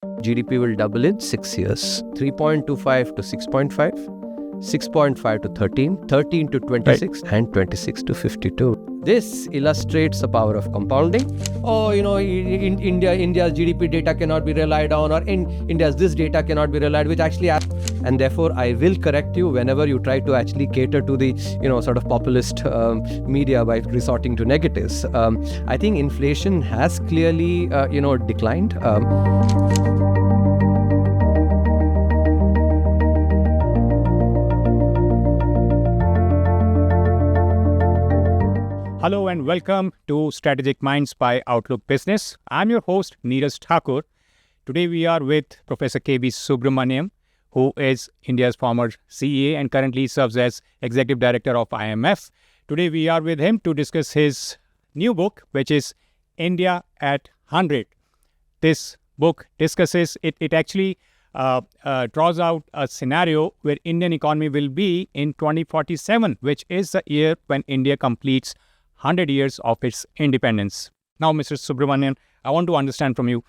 GDP will double in 6 years. 3.25 to 6.5, 6.5 to 13, 13 to 26, and 26 to 52. This illustrates the power of compounding. India's GDP data cannot be relied on, or India's this data cannot be relied, which actually, and therefore I will correct you whenever you try to actually cater to the, sort of populist media by resorting to negatives. I think inflation has clearly, declined. Hello and welcome to Strategic Minds by Outlook Business. I'm your host, Neeraj Thakur. Today we are with Professor K.B. Subramanian, who is India's former CA and currently serves as Executive Director of IMF. Today we are with him to discuss his new book, which is India at 100. This book discusses, it actually draws out a scenario where Indian economy will be in 2047, which is the year when India completes 100 years of its independence. Now, Mr. Subramanian, I want to understand from you,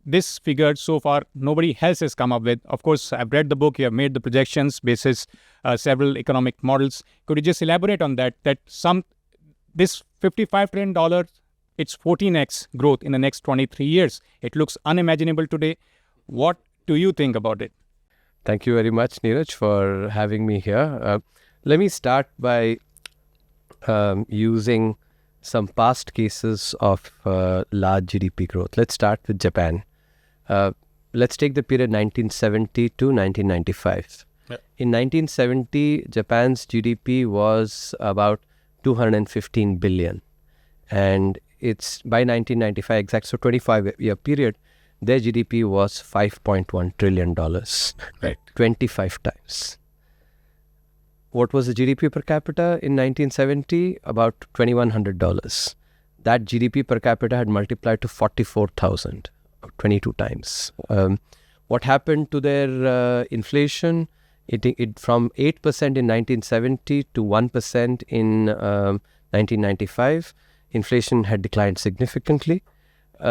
this figure so far nobody else has come up with. Of course, I've read the book, you have made the projections basis several economic models. Could you just elaborate on that? This $55 trillion, it's 14x growth in the next 23 years. It looks unimaginable today. What do you think about it? Thank you very much, Neeraj, for having me here. Let me start by using some past cases of large GDP growth. Let's start with Japan. Let's take the period 1970 to 1995. Yep. In 1970, Japan's GDP was about 215 billion. And it's by 1995, exact, so 25-year period, their GDP was $5.1 trillion. Right. 25 times. What was the GDP per capita in 1970? About $2,100. That GDP per capita had multiplied to 44,000, 22 times. What happened to their inflation? It from 8% in 1970 to 1% in 1995. Inflation had declined significantly.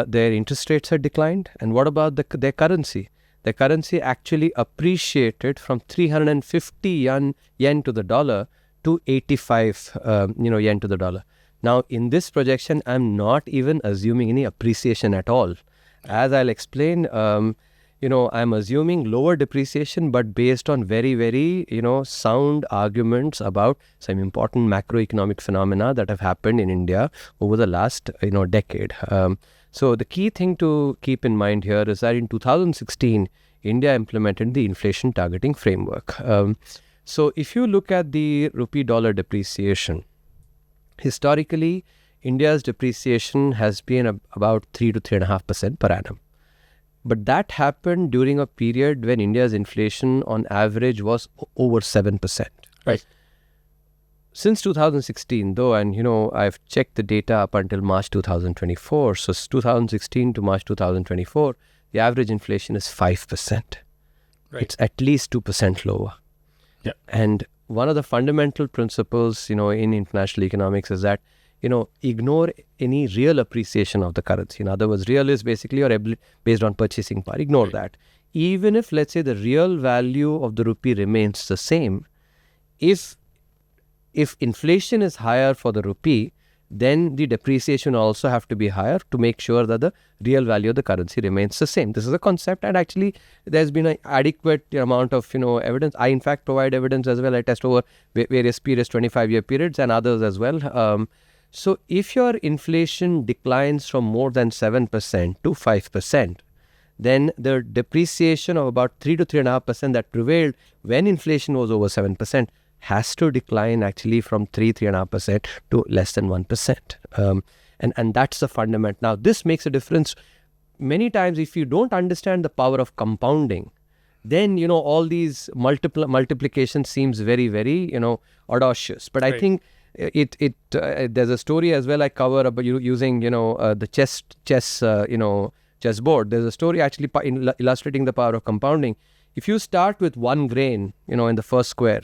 Their interest rates had declined. And what about their currency? The currency actually appreciated from 350 yen to the dollar to 85 yen to the dollar. Now, in this projection, I'm not even assuming any appreciation at all. As I'll explain, I'm assuming lower depreciation, but based on very, very, sound arguments about some important macroeconomic phenomena that have happened in India over the last, decade. So the key thing to keep in mind here is that in 2016, India implemented the inflation targeting framework. So if you look at the rupee dollar depreciation, historically, India's depreciation has been about 3 to 3.5% per annum. But that happened during a period when India's inflation on average was over 7%. Right. Since 2016, though, and I've checked the data up until March 2024. So 2016 to March 2024, the average inflation is 5%. Right. It's at least 2% lower. Yeah. And one of the fundamental principles, in international economics is that, ignore any real appreciation of the currency. In other words, real is basically your based on purchasing power. Ignore that. Even if, let's say, the real value of the rupee remains the same, if inflation is higher for the rupee, then the depreciation also have to be higher to make sure that the real value of the currency remains the same. This is a concept, and actually there's been an adequate amount of evidence. I in fact provide evidence as well. I test over various periods, 25-year periods and others as well. So if your inflation declines from more than 7% to 5%, then the depreciation of about 3 to 3.5% that prevailed when inflation was over 7% has to decline actually from 3.5% to less than 1%. And that's the fundament. Now, this makes a difference. Many times, if you don't understand the power of compounding, then, all these multiplication seems very, very, audacious. But right. I think there's a story as well I cover about using, the chessboard. There's a story actually illustrating the power of compounding. If you start with one grain, in the first square,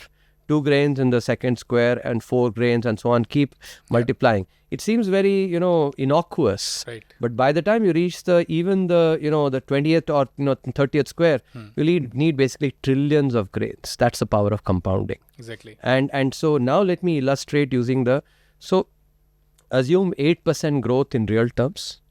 2 grains in the second square and 4 grains and so on, keep multiplying. It seems very, innocuous. Right. But by the time you reach the 20th or 30th square, you need basically trillions of grains. That's the power of compounding. Exactly. And so now let me illustrate using so assume 8% growth in real terms.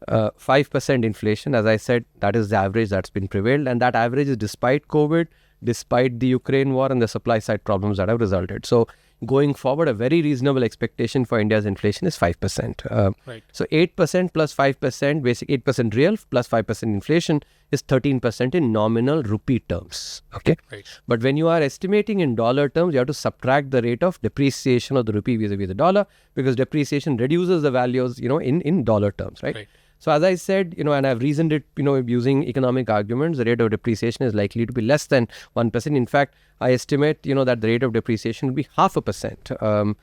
5% inflation, as I said, that is the average that's been prevailed, and that average is despite COVID, despite the Ukraine war and the supply side problems that have resulted. So going forward, a very reasonable expectation for India's inflation is 5%. Right. So 8% plus 5%, basic 8% real plus 5% inflation is 13% in nominal rupee terms. Okay. Right. But when you are estimating in dollar terms, you have to subtract the rate of depreciation of the rupee vis-a-vis the dollar, because depreciation reduces the values, in dollar terms, right? So as I said, and I've reasoned it, using economic arguments, the rate of depreciation is likely to be less than 1%. In fact, I estimate, that the rate of depreciation will be 0.5%.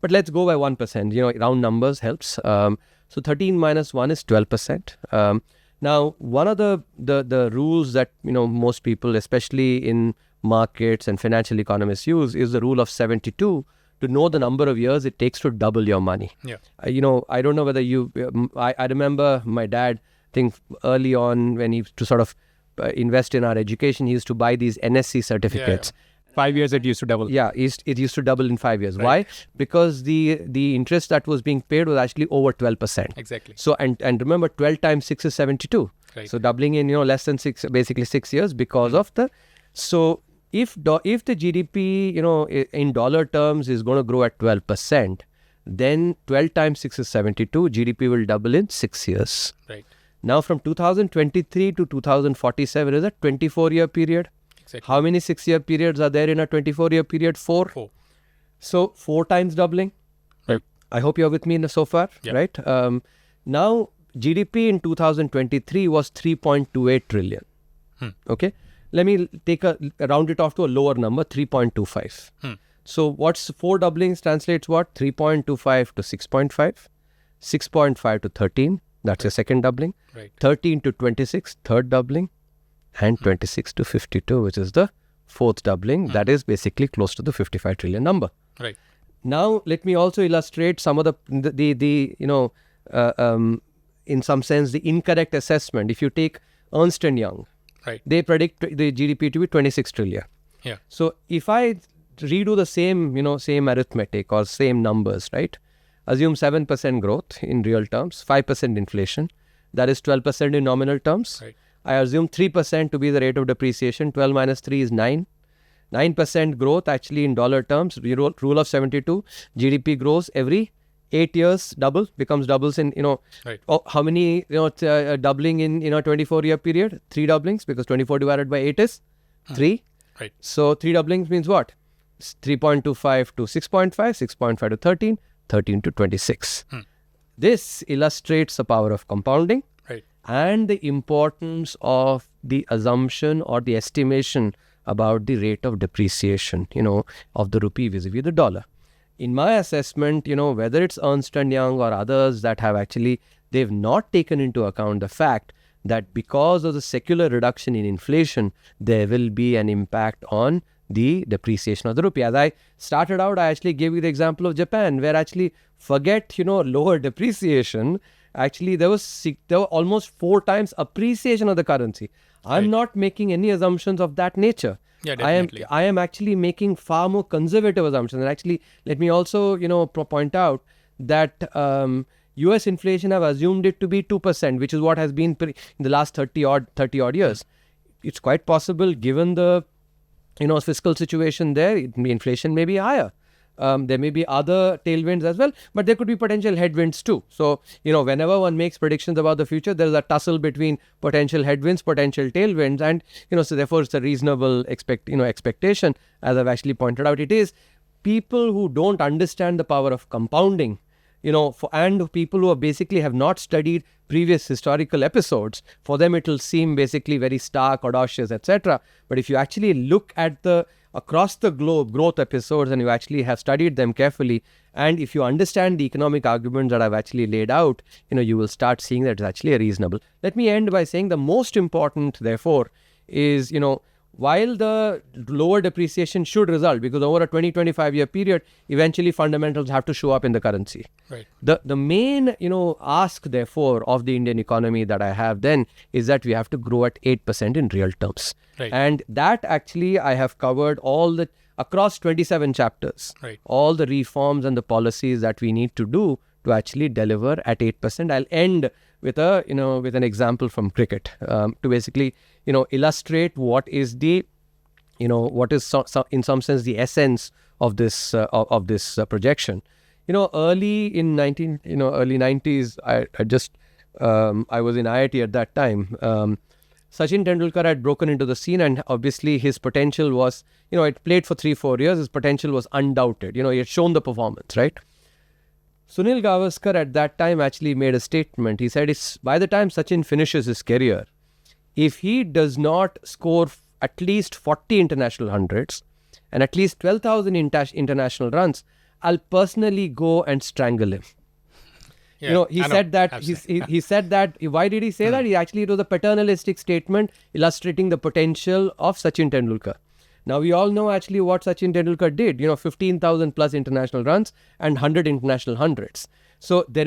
But let's go by 1%, round numbers helps. So 13 minus 1 is 12%. Now, one of the rules that, most people, especially in markets and financial economists use is the rule of 72. To know the number of years it takes to double your money. Yeah. I don't know whether I remember my dad, I think early on when he used to sort of invest in our education, he used to buy these NSC certificates. Yeah. 5 years it used to double. Yeah, it used to double in 5 years. Right. Why? Because the interest that was being paid was actually over 12%. Exactly. So, and remember, 12 times 6 is 72. Right. So doubling in, less than 6 years because of so if the GDP, in dollar terms is going to grow at 12%, then 12 times 6 is 72, GDP will double in 6 years. Right. Now from 2023 to 2047 is a 24-year period. Exactly. How many 6-year periods are there in a 24-year period? 4. 4. So 4 times doubling. Right. I hope you're with me so far, Yeah. right? Now GDP in 2023 was 3.28 trillion. Okay. Let me round it off to a lower number, 3.25. So what's 4 doublings translates what? 3.25 to 6.5, 6.5 to 13, that's your second doubling, Right. 13 to 26, third doubling, and 26 to 52, which is the fourth doubling. That is basically close to the 55 trillion number. Right. Now, let me also illustrate some of in some sense, the incorrect assessment. If you take Ernst & Young, Right. they predict the GDP to be 26 trillion. Yeah. So if I redo the same arithmetic or same numbers, right? Assume 7% growth in real terms, 5% inflation, that is 12% in nominal terms. Right. I assume 3% to be the rate of depreciation, 12 minus 3 is 9. 9% growth actually in dollar terms, rule of 72, GDP grows every 8 years, becomes doubles in, Right. how many, doubling in, 24-year period? 3 doublings, because 24 divided by 8 is 3. Right. So 3 doublings means what? 3.25 to 6.5, 6.5 to 13, 13 to 26. This illustrates the power of compounding. Right. And the importance of the assumption or the estimation about the rate of depreciation, of the rupee vis-a-vis the dollar. In my assessment, whether it's Ernst & Young or others that have they've not taken into account the fact that because of the secular reduction in inflation, there will be an impact on the depreciation of the rupee. As I started out, I actually gave you the example of Japan, where forget, lower depreciation. Actually, there were almost 4 times appreciation of the currency. I'm not making any assumptions of that nature. Yeah, definitely. I am actually making far more conservative assumptions. And actually, let me also, point out that US inflation have assumed it to be 2%, which is what has been in the last 30 odd years. It's quite possible, given the fiscal situation there, inflation may be higher. There may be other tailwinds as well, but there could be potential headwinds too. So, whenever one makes predictions about the future, there's a tussle between potential headwinds, potential tailwinds, and, so therefore it's a reasonable expectation. As I've actually pointed out, it is people who don't understand the power of compounding, and people who basically have not studied previous historical episodes, for them it will seem basically very stark, audacious, etc. But if you actually look at the across the globe growth episodes and you actually have studied them carefully, and if you understand the economic arguments that I've actually laid out, you will start seeing that it's actually reasonable. Let me end by saying the most important, therefore, is, while the lower depreciation should result, because over a 20-25 year period, eventually fundamentals have to show up in the currency. Right. The main, ask therefore of the Indian economy that I have then is that we have to grow at 8% in real terms. Right. And that actually I have covered across 27 chapters, Right. all the reforms and the policies that we need to do to actually deliver at 8%. I'll end with with an example from cricket to basically, illustrate what is the, what is in some sense the essence of this projection. Early in early 90s, I was in IIT at that time. Sachin Tendulkar had broken into the scene, and obviously his potential was, it played for 3-4 years. His potential was undoubted. He had shown the performance, right? Sunil Gavaskar at that time actually made a statement. He said, by the time Sachin finishes his career, if he does not score at least 40 international hundreds and at least 12,000 international runs, I'll personally go and strangle him. Yeah, he said that. He said that. Why did he say that? It was a paternalistic statement illustrating the potential of Sachin Tendulkar. Now we all know actually what Sachin Tendulkar did. 15,000 plus international runs and 100 international hundreds. So there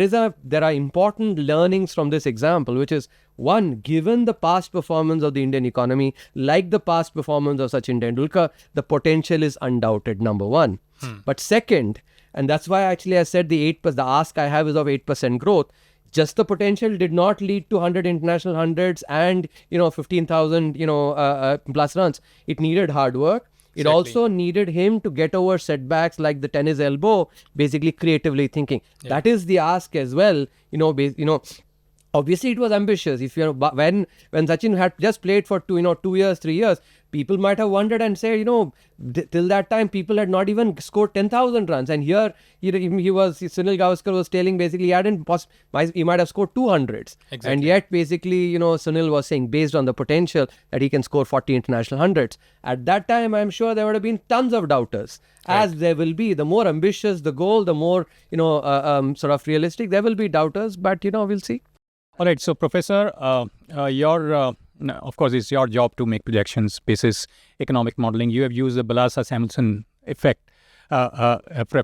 are important learnings from this example, which is, one, given the past performance of the Indian economy, like the past performance of Sachin Tendulkar, the potential is undoubted, number one. But second, and that's why actually I said the ask I have is of 8% growth. Just the potential did not lead to 100 international hundreds and 15,000 plus runs. It needed hard work. It Exactly. also needed him to get over setbacks like the tennis elbow, basically creatively thinking. Yeah. That is the ask as well. Obviously it was ambitious. If when Sachin had just played for 2 years, 3 years, people might have wondered and said, till that time people had not even scored 10,000 runs, and here Sunil Gavaskar was telling basically he might have scored 200s. Exactly. And yet basically Sunil was saying based on the potential that he can score 40 international hundreds. At that time I'm sure there would have been tons of doubters, as there will be. The more ambitious the goal, the more sort of realistic, there will be doubters, but we'll see. All right. So, Professor, of course, it's your job to make projections basis economic modeling. You have used the Balassa-Samuelson effect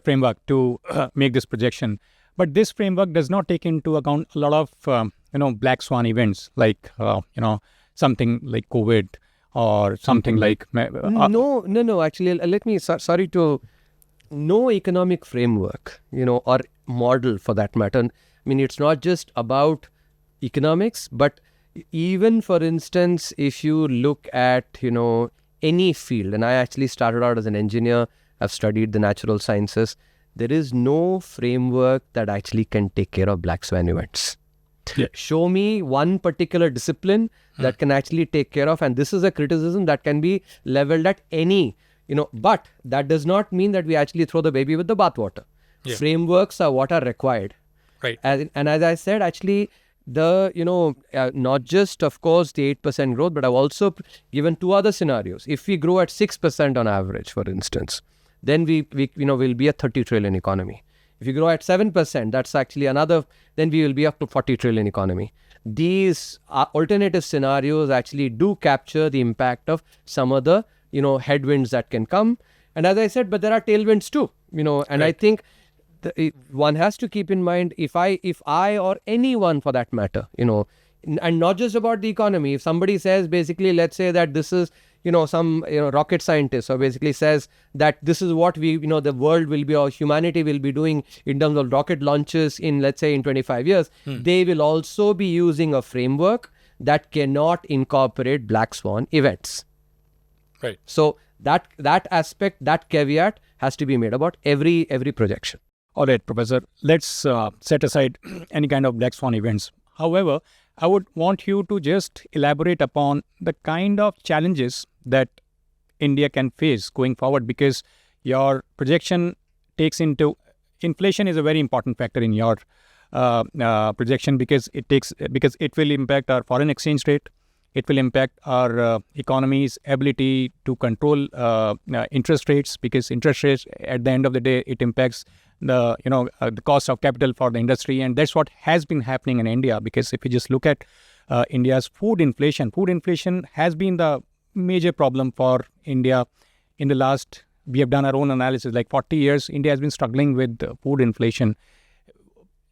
framework to make this projection. But this framework does not take into account a lot of, black swan events like, something like COVID or something like... No. Actually, let me, no economic framework, or model for that matter. I mean, it's not just about economics, but even for instance, if you look at any field, and I actually started out as an engineer, I've studied the natural sciences, there is no framework that actually can take care of black swan events. Yeah. Show me one particular discipline that can actually take care of, and this is a criticism that can be leveled at any, but that does not mean that we actually throw the baby with the bathwater. Yeah. Frameworks are what are required. Right. And as I said, actually, not just, of course, the 8% growth, but I've also given two other scenarios. If we grow at 6% on average, for instance, then we'll be a 30 trillion economy. If you grow at 7%, that's actually then we will be up to 40 trillion economy. These alternative scenarios actually do capture the impact of some of the, headwinds that can come. And as I said, but there are tailwinds too, and Right. I think one has to keep in mind, if I or anyone for that matter, and not just about the economy, if somebody says basically, let's say that this is, some rocket scientist, or basically says that this is what the world will be, or humanity will be doing in terms of rocket launches in, let's say, in 25 years, they will also be using a framework that cannot incorporate black swan events. Right. So that aspect, that caveat has to be made about every projection. All right, Professor, let's set aside any kind of black swan events. However, I would want you to just elaborate upon the kind of challenges that India can face going forward, because your projection takes into inflation is a very important factor in your projection, because it will impact our foreign exchange rate. It will impact our economy's ability to control interest rates, because interest rates at the end of the day, it impacts the cost of capital for the industry. And that's what has been happening in India, because if you just look at India's food inflation has been the major problem for India in the last, we have done our own analysis, like 40 years, India has been struggling with food inflation.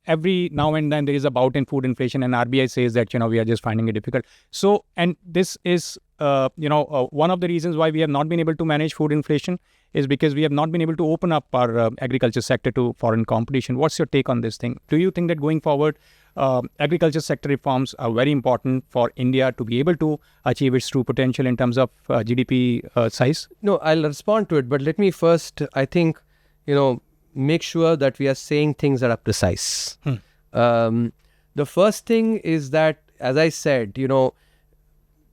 Every now and then there is a bout in food inflation, and RBI says that, we are just finding it difficult. So, and this is, one of the reasons why we have not been able to manage food inflation is because we have not been able to open up our agriculture sector to foreign competition. What's your take on this thing? Do you think that going forward, agriculture sector reforms are very important for India to be able to achieve its true potential in terms of GDP size? No, I'll respond to it, but let me first, I think, make sure that we are saying things that are precise. The first thing is that, as I said,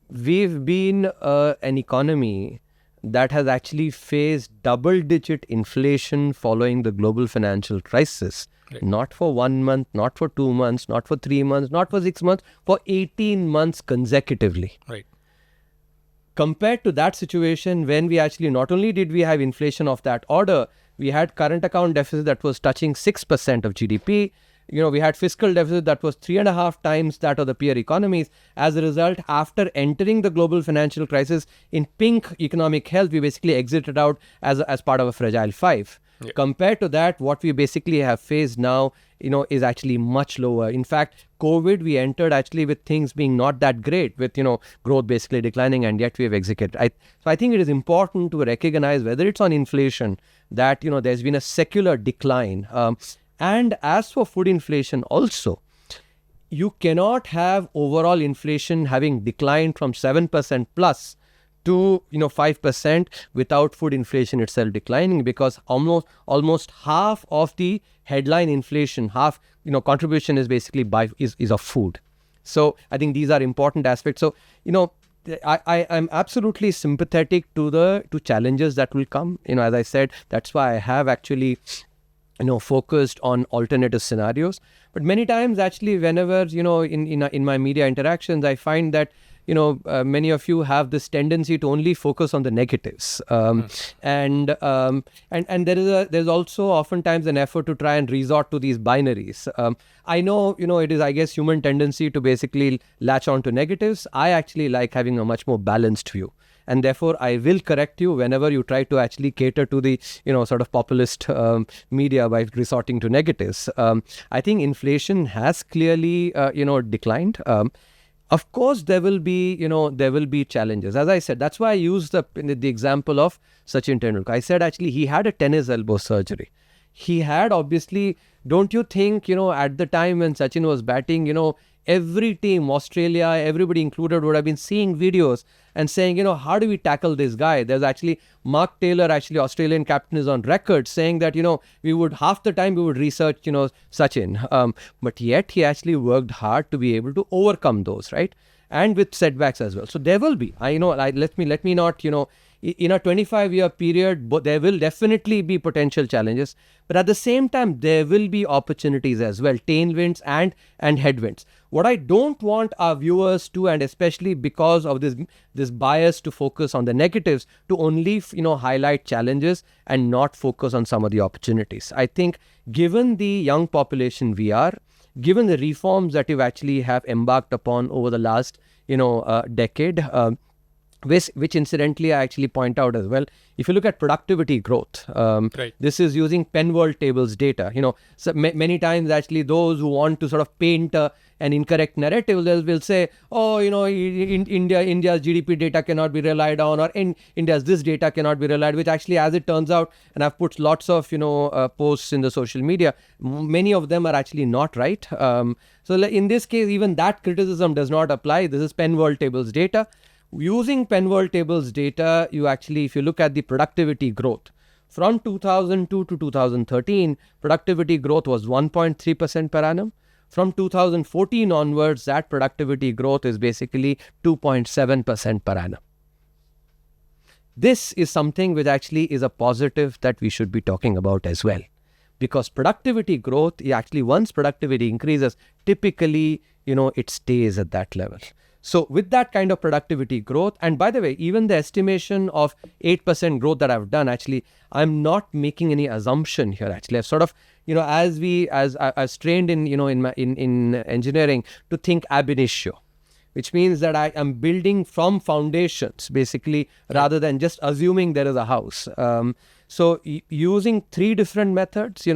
we've been an economy that has actually faced double-digit inflation following the global financial crisis. Right. Not for 1 month, not for 2 months, not for 3 months, not for 6 months, for 18 months consecutively. Right. Compared to that situation, when we actually, not only did we have inflation of that order, we had current account deficit that was touching 6% of GDP. We had fiscal deficit that was 3.5 times that of the peer economies. As a result, after entering the global financial crisis in pink economic health, we basically exited out as part of a fragile five. Yeah. Compared to that, what we basically have faced now, is actually much lower. In fact, COVID, we entered actually with things being not that great, with, growth basically declining, and yet we have executed. So I think it is important to recognize, whether it's on inflation, that, there's been a secular decline. And as for food inflation also, you cannot have overall inflation having declined from 7% plus to 5% without food inflation itself declining, because almost half of the headline inflation, contribution is basically is of food. So I think these are important aspects. So I'm absolutely sympathetic to challenges that will come. As I said, that's why I have actually focused on alternative scenarios. But many times actually, whenever in my media interactions, I find that many of you have this tendency to only focus on the negatives, and there's also oftentimes an effort to try and resort to these binaries. I know it is, I guess, human tendency to basically latch on to negatives. I actually like having a much more balanced view. And therefore, I will correct you whenever you try to actually cater to the, sort of populist media by resorting to negatives. I think inflation has clearly, declined. Of course, there will be challenges. As I said, that's why I used the example of Sachin Tendulkar. I said, actually, he had a tennis elbow surgery. He had, obviously, don't you think, at the time when Sachin was batting, every team, Australia, everybody included, would have been seeing videos and saying, how do we tackle this guy? There's actually Mark Taylor, actually Australian captain, is on record saying that, half the time we would research, Sachin. But yet he actually worked hard to be able to overcome those, right? And with setbacks as well. So there will be, let me not, in a 25-year period, there will definitely be potential challenges. But at the same time, there will be opportunities as well, tailwinds and headwinds. What I don't want our viewers to, and especially because of this bias to focus on the negatives, to only highlight challenges and not focus on some of the opportunities. I think given the young population we are, given the reforms that you actually have embarked upon over the last decade, which incidentally I actually point out as well. If you look at productivity growth, right. This is using Penworld tables data. So many times actually those who want to sort of paint an incorrect narrative, will say, India's GDP data cannot be relied on, or India's this data cannot be relied, which actually, as it turns out, and I've put lots of posts in the social media, many of them are actually not right. So in this case, even that criticism does not apply. This is Penworld tables data. Using Penworld tables data, you actually, if you look at the productivity growth, from 2002 to 2013, productivity growth was 1.3% per annum. From 2014 onwards, that productivity growth is basically 2.7% per annum. This is something which actually is a positive that we should be talking about as well. Because productivity growth, actually once productivity increases, typically, it stays at that level. So with that kind of productivity growth, and by the way, even the estimation of 8% growth that I've done, actually, I'm not making any assumption here. Actually, I've sort of, as trained in, in engineering, to think ab initio. which means that I am building from foundations, basically, rather than just assuming there is a house. So using three different methods,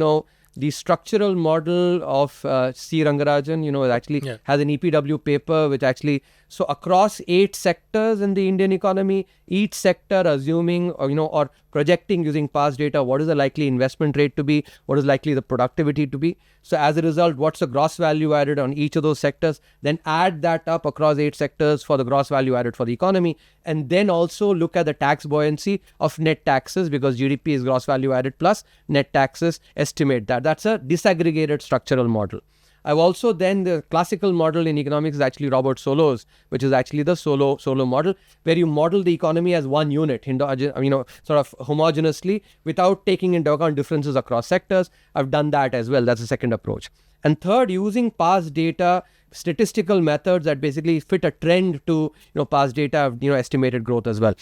the structural model of C. Rangarajan, actually has an EPW paper which actually, so across 8 sectors in the Indian economy, each sector assuming or projecting using past data, what is the likely investment rate to be, what is likely the productivity to be. So as a result, what's the gross value added on each of those sectors, then add that up across 8 sectors for the gross value added for the economy, and then also look at the tax buoyancy of net taxes, because GDP is gross value added plus net taxes, estimate that. That's a disaggregated structural model. I've also then, the classical model in economics is actually Robert Solow's, which is actually the Solow model, where you model the economy as one unit, sort of homogeneously without taking into account differences across sectors. I've done that as well. That's the second approach. And third, using past data, statistical methods that basically fit a trend to past data, estimated growth as well.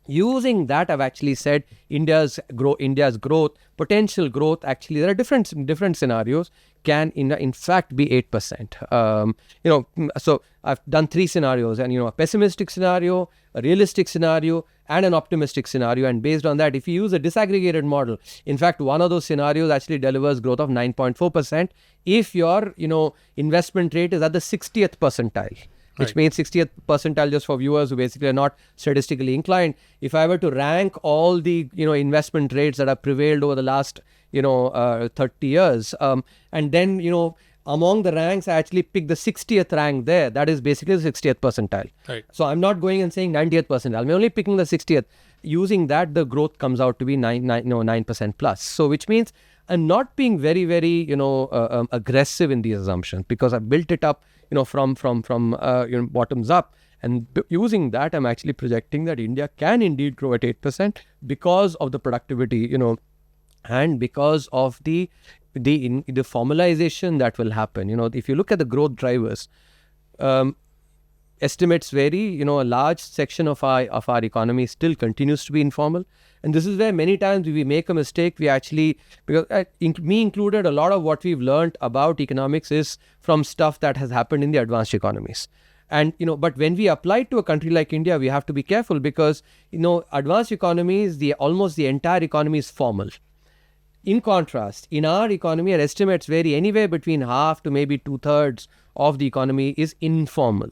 Using that, I've actually said India's growth, potential growth, actually there are different scenarios, can in fact be 8%. So I've done 3 scenarios, and a pessimistic scenario, a realistic scenario, and an optimistic scenario. And based on that, if you use a disaggregated model, in fact, one of those scenarios actually delivers growth of 9.4% if your investment rate is at the 60th percentile. Which means 60th percentile, just for viewers who basically are not statistically inclined. If I were to rank all the investment rates that have prevailed over the last 30 years, and then among the ranks, I actually pick the 60th rank there. That is basically the 60th percentile. Right. So I'm not going and saying 90th percentile. I'm only picking the 60th. Using that, the growth comes out to be 9% plus. So which means I'm not being very, very aggressive in these assumptions, because I built it up from bottoms up, and using that, I'm actually projecting that India can indeed grow at 8% because of the productivity, and because of the formalization that will happen. If you look at the growth drivers, estimates vary. A large section of our economy still continues to be informal. And this is where many times we make a mistake. We actually, because me included, a lot of what we've learned about economics is from stuff that has happened in the advanced economies. And, but when we apply it to a country like India, we have to be careful, because, advanced economies, almost the entire economy is formal. In contrast, in our economy, our estimates vary anywhere between half to maybe 2/3 of the economy is informal.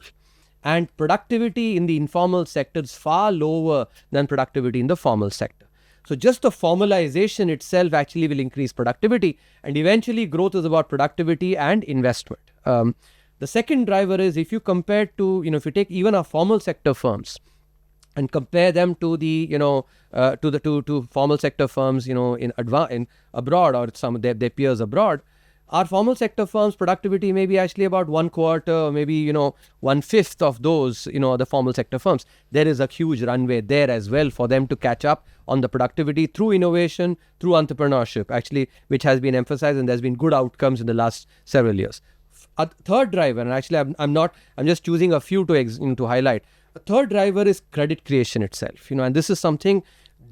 And productivity in the informal sector is far lower than productivity in the formal sector. So just the formalization itself actually will increase productivity, and eventually growth is about productivity and investment. The second driver is, if you compare to, if you take even our formal sector firms and compare them to the, to formal sector firms, in abroad, or some of their peers abroad, our formal sector firms' productivity may be actually about 1/4, or maybe 1/5 of those, the formal sector firms. There is a huge runway there as well for them to catch up on the productivity through innovation, through entrepreneurship, actually, which has been emphasized, and there's been good outcomes in the last several years. A third driver, and actually I'm just choosing a few to highlight. A third driver is credit creation itself, and this is something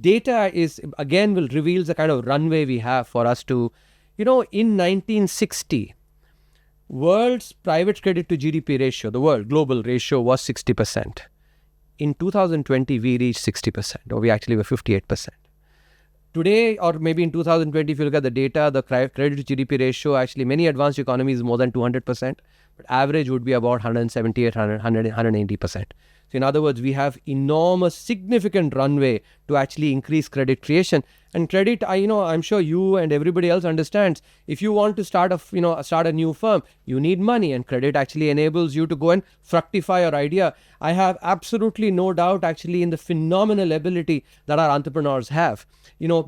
data is, again, will reveal the kind of runway we have for us to. In 1960, world's private credit to GDP ratio, the global ratio, was 60%. In 2020, we reached 60%, or we actually were 58%. Today, or maybe in 2020, if you look at the data, the credit to GDP ratio, actually many advanced economies, more than 200%, but average would be about 178, 180%. So in other words, we have enormous, significant runway to actually increase credit creation. And credit, I'm sure you and everybody else understands, if you want to start a new firm, you need money, and credit actually enables you to go and fructify your idea. I have absolutely no doubt actually in the phenomenal ability that our entrepreneurs have,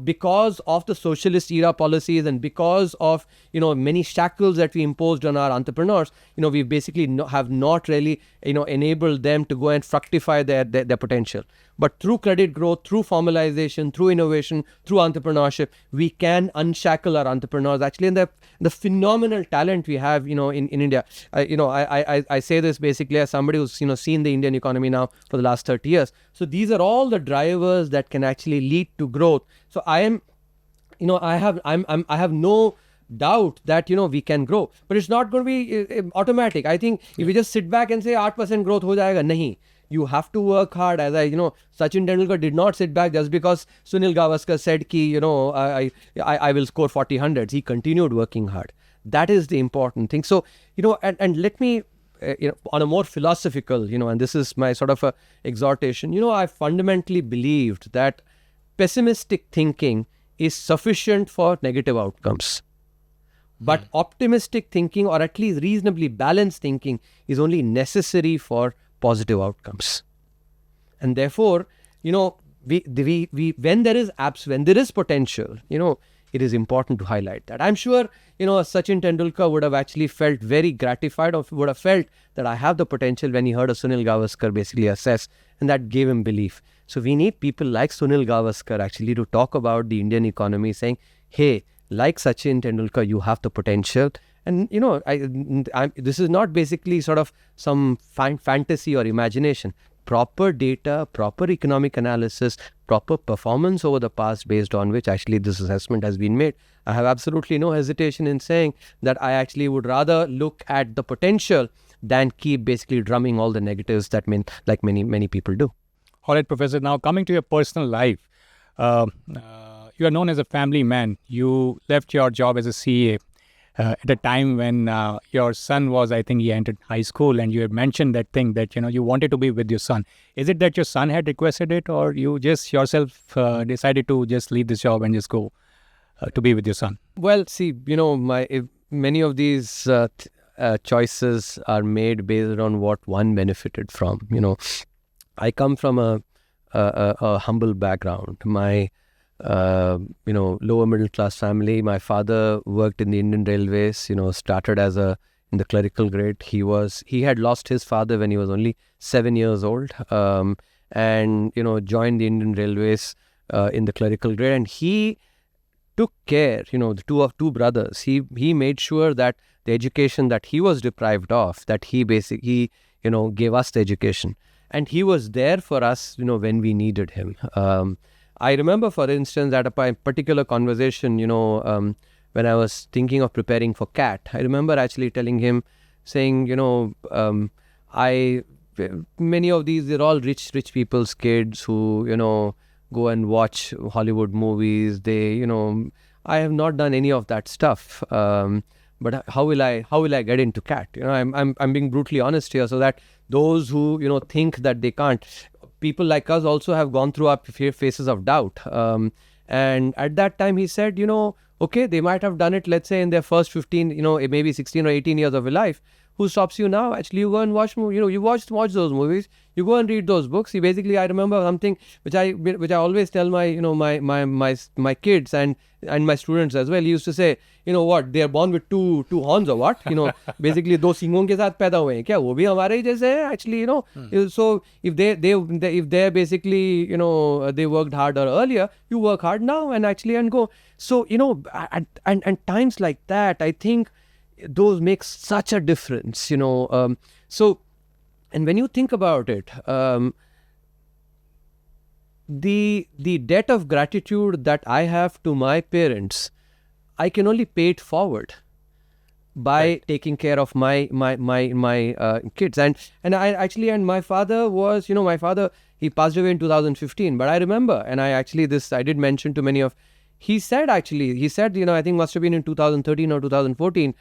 because of the socialist era policies, and because of, many shackles that we imposed on our entrepreneurs, we basically have not really, enabled them to go and fructify their potential. But through credit growth, through formalization, through innovation, through entrepreneurship, we can unshackle our entrepreneurs. Actually, and the phenomenal talent we have, in India. I say this basically as somebody who's seen the Indian economy now for the last 30 years. So these are all the drivers that can actually lead to growth. So I have no doubt that, we can grow. But it's not going to be automatic. I think if we just sit back and say 8% growth ho jayega, nahi. You have to work hard. As Sachin Tendulkar did not sit back just because Sunil Gavaskar said ki, I will score 40 hundreds. He continued working hard. That is the important thing. So, and let me, on a more philosophical, and this is my sort of a exhortation, I fundamentally believed that pessimistic thinking is sufficient for negative outcomes. But optimistic thinking, or at least reasonably balanced thinking, is only necessary for positive outcomes. And therefore, when there is potential, it is important to highlight that. I'm sure, Sachin Tendulkar would have actually felt very gratified, or would have felt that I have the potential when he heard a Sunil Gavaskar basically assess, and that gave him belief. So we need people like Sunil Gavaskar actually to talk about the Indian economy, saying, hey, like Sachin Tendulkar, you have the potential. And, this is not basically sort of some fantasy or imagination. Proper data, proper economic analysis, proper performance over the past based on which actually this assessment has been made. I have absolutely no hesitation in saying that I actually would rather look at the potential than keep basically drumming all the negatives that like many people do. All right, Professor. Now coming to your personal life, you are known as a family man. You left your job as a CA at a time when your son was, I think he entered high school, and you had mentioned that thing that, you wanted to be with your son. Is it that your son had requested it, or you just yourself decided to just leave this job and just go to be with your son? Well, see, many of these choices are made based on what one benefited from. I come from a humble background. My lower middle class family. My father worked in the Indian Railways, started in the clerical grade. He had lost his father when he was only 7 years old, and, joined the Indian Railways in the clerical grade. And he took care, the two brothers. He made sure that the education that he was deprived of, that he basically, gave us the education. And he was there for us, when we needed him. I remember, for instance, at a particular conversation, when I was thinking of preparing for CAT, I remember actually telling him, saying, many of these, they're all rich people's kids who, go and watch Hollywood movies. I have not done any of that stuff. But how will I get into CAT? I'm being brutally honest here, so that those who, think that they can't, people like us also have gone through our phases of doubt. And at that time he said, okay, they might have done it, let's say in their first 15, maybe 16 or 18 years of your life. Who stops you now? Actually, you go and watch, you watch those movies, you go and read those books. I remember something which I always tell my, my kids and my students as well. He used to say, what, they are born with two horns or what? Basically, दो सींगों के साथ पैदा हुए हैं क्या? वो भी हमारे ही जैसे हैं, actually, So if they're basically, they worked harder earlier, you work hard now and go. So, and times like that, I think those make such a difference, so, and when you think about it, the debt of gratitude that I have to my parents, I can only pay it forward by taking care of my kids. And I actually, and my father was, he passed away in 2015, but I remember, and I did mention to many of, he said, I think must have been in 2013 or 2014,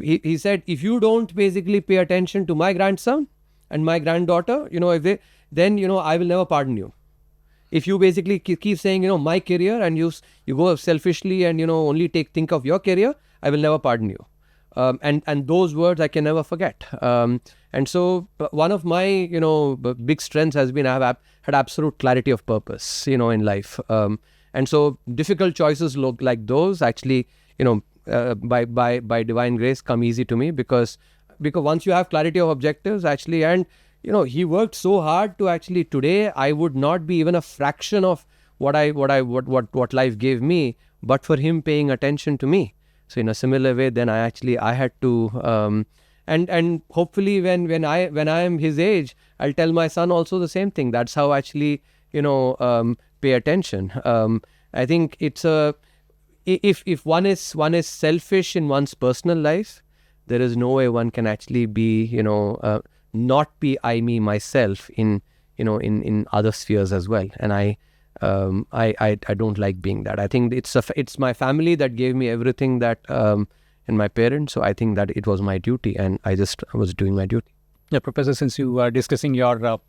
he said, if you don't basically pay attention to my grandson and my granddaughter, then, I will never pardon you. If you basically keep saying, my career, and you go selfishly and, only think of your career, I will never pardon you. And those words I can never forget. And so one of my, big strengths has been I have had absolute clarity of purpose, in life. And so difficult choices look like those actually, by divine grace come easy to me because once you have clarity of objectives actually, and he worked so hard to actually, today I would not be even a fraction of what life gave me, but for him paying attention to me. So in a similar way, then I had to, and hopefully when I am his age, I'll tell my son also the same thing. That's how actually, pay attention. I think if one is selfish in one's personal life, there is no way one can actually be, not be I, me, myself in other spheres as well. And I don't like being that. I think it's my family that gave me everything that, and my parents. So I think that it was my duty, and I was doing my duty. Yeah, Professor, since you are discussing your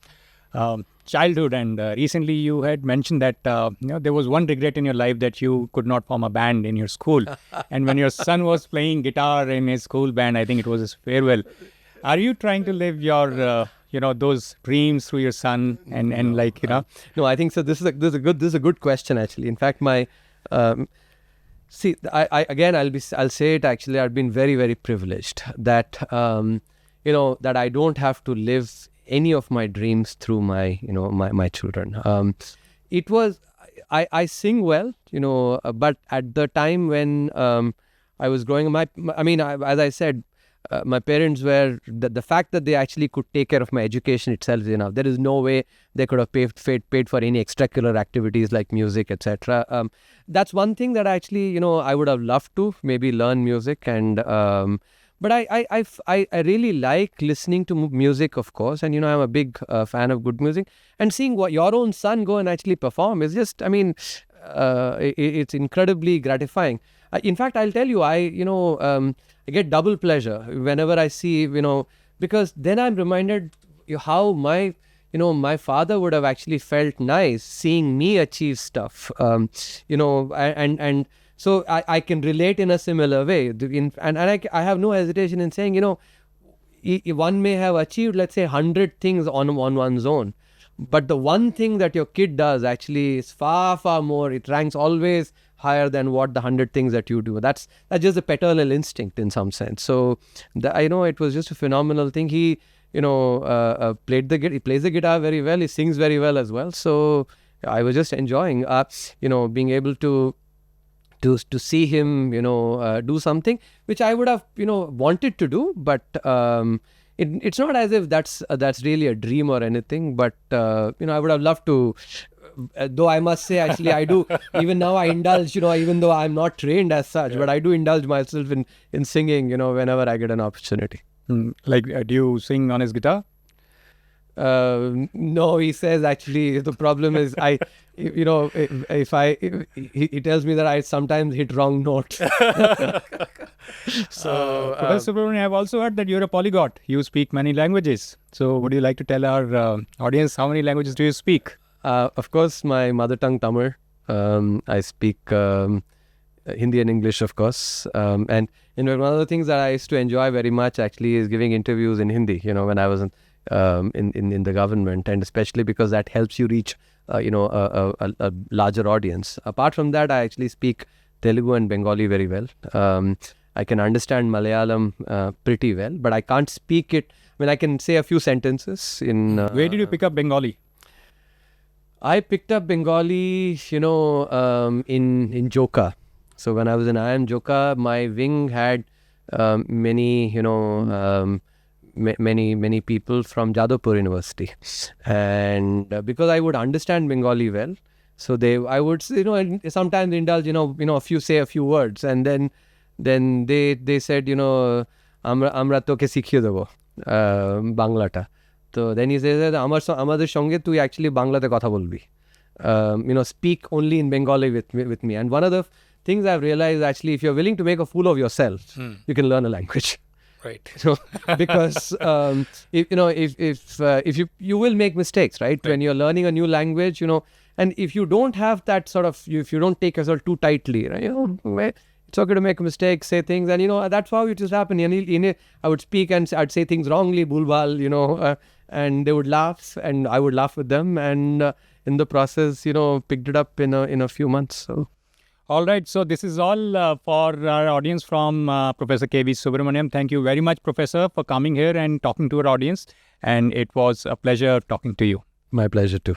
childhood, and recently you had mentioned that there was one regret in your life, that you could not form a band in your school. And when your son was playing guitar in his school band, I think it was his farewell. Are you trying to live your those dreams through your son and like No, I think so. This is a good question actually. In fact, my see, I'll say it actually. I've been very, very privileged that that I don't have to live any of my dreams through my children. It was I sing well, but at the time when I was growing up, as I said, my parents were the fact that they actually could take care of my education itself is enough. There is no way they could have paid for any extracurricular activities like music, etc. That's one thing that actually I would have loved to maybe learn music, and but I really like listening to music, of course, and I'm a big fan of good music, and seeing what your own son go and actually perform is just, it's incredibly gratifying. In fact, I'll tell you, I get double pleasure whenever I see, because then I'm reminded how my father would have actually felt nice seeing me achieve stuff, and so I can relate in a similar way. And I have no hesitation in saying, one may have achieved, let's say, 100 things on one's own, but the one thing that your kid does actually is far, far more. It ranks always higher than what the 100 things that you do. That's just a paternal instinct in some sense. So I know it was just a phenomenal thing. He plays the guitar very well. He sings very well as well. So I was just enjoying being able to see him do something which I would have wanted to do, but it's not as if that's really a dream or anything, but I would have loved to. Though I must say, actually, I do, even now I indulge, even though I'm not trained as such, but I do indulge myself in singing, whenever I get an opportunity. Like, do you sing on his guitar? No, he says actually the problem is he tells me that I sometimes hit wrong notes. So, Professor Subramanian, I've also heard that you're a polyglot. You speak many languages. So would you like to tell our audience how many languages do you speak? Of course, my mother tongue Tamil. I speak Hindi and English, of course. And one of the things that I used to enjoy very much actually is giving interviews in Hindi. When I was in the government, and especially because that helps you reach a larger audience. Apart from that, I actually speak Telugu and Bengali very well. I can understand Malayalam pretty well, but I can't speak it. I can say a few sentences in. Where did you pick up Bengali? I picked up Bengali, in Joka. So when I was in IIM Joka, my wing had many people from Jadavpur University, and because I would understand Bengali well, so I would sometimes indulge a few words, and then they said amra toke শিখিয়ে দেব বাংলাটা. So then he says that আমাদের সঙ্গে তুই actually বাংলাতে কথা বলবি, speak only in Bengali with me. And one of the things I've realized, actually, if you're willing to make a fool of yourself, you can learn a language. Right. Because if you will make mistakes, right? When you're learning a new language, and if you don't have that sort of, if you don't take yourself too tightly, right? It's okay to make a mistake, say things, and that's how it just happened. I would speak and I'd say things wrongly, bulbal, and they would laugh, and I would laugh with them, and in the process, picked it up in a few months. So. All right. So this is all for our audience from Professor K.V. Subramanian. Thank you very much, Professor, for coming here and talking to our audience. And it was a pleasure talking to you. My pleasure too.